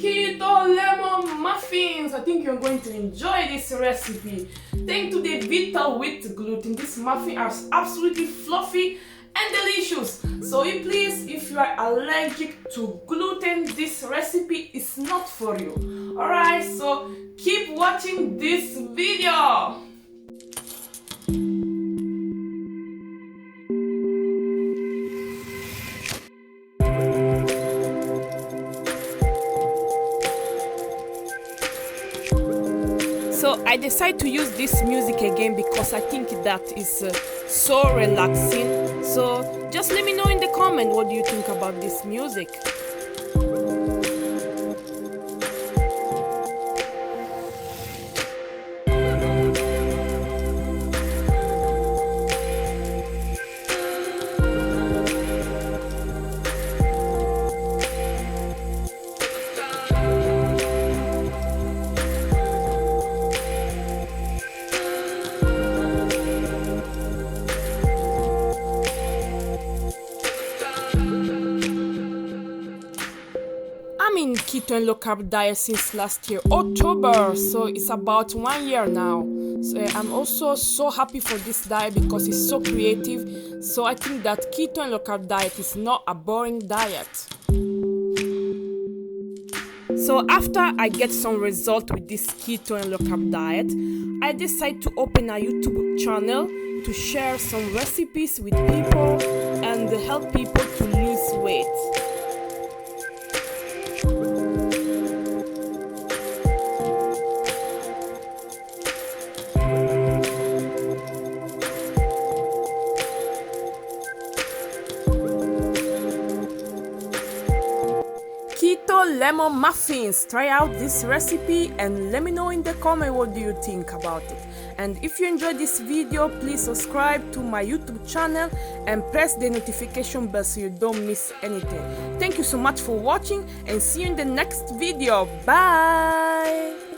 Keto lemon muffins. I think you're going to enjoy this recipe. Thanks to the vitale with gluten, this muffin is absolutely fluffy and delicious. So please, if you are allergic to gluten, this recipe is not for you. Alright, so keep watching this video. So I decided to use this music again because I think that is so relaxing. So just let me know in the comment what do you think about this music. I'm in keto and low carb diet since last year October, so it's about 1 year now. So I'm also so happy for this diet because it's so creative. So I think that keto and low carb diet is not a boring diet. So after I get some result with this keto and low carb diet, I decided to open a YouTube channel to share some recipes with people and help people to lose weight. Keto lemon muffins. Try out this recipe and let me know in the comment what do you think about it. And if you enjoyed this video, please subscribe to my YouTube channel and press the notification bell so you don't miss anything. Thank you so much for watching and see you in the next video. Bye.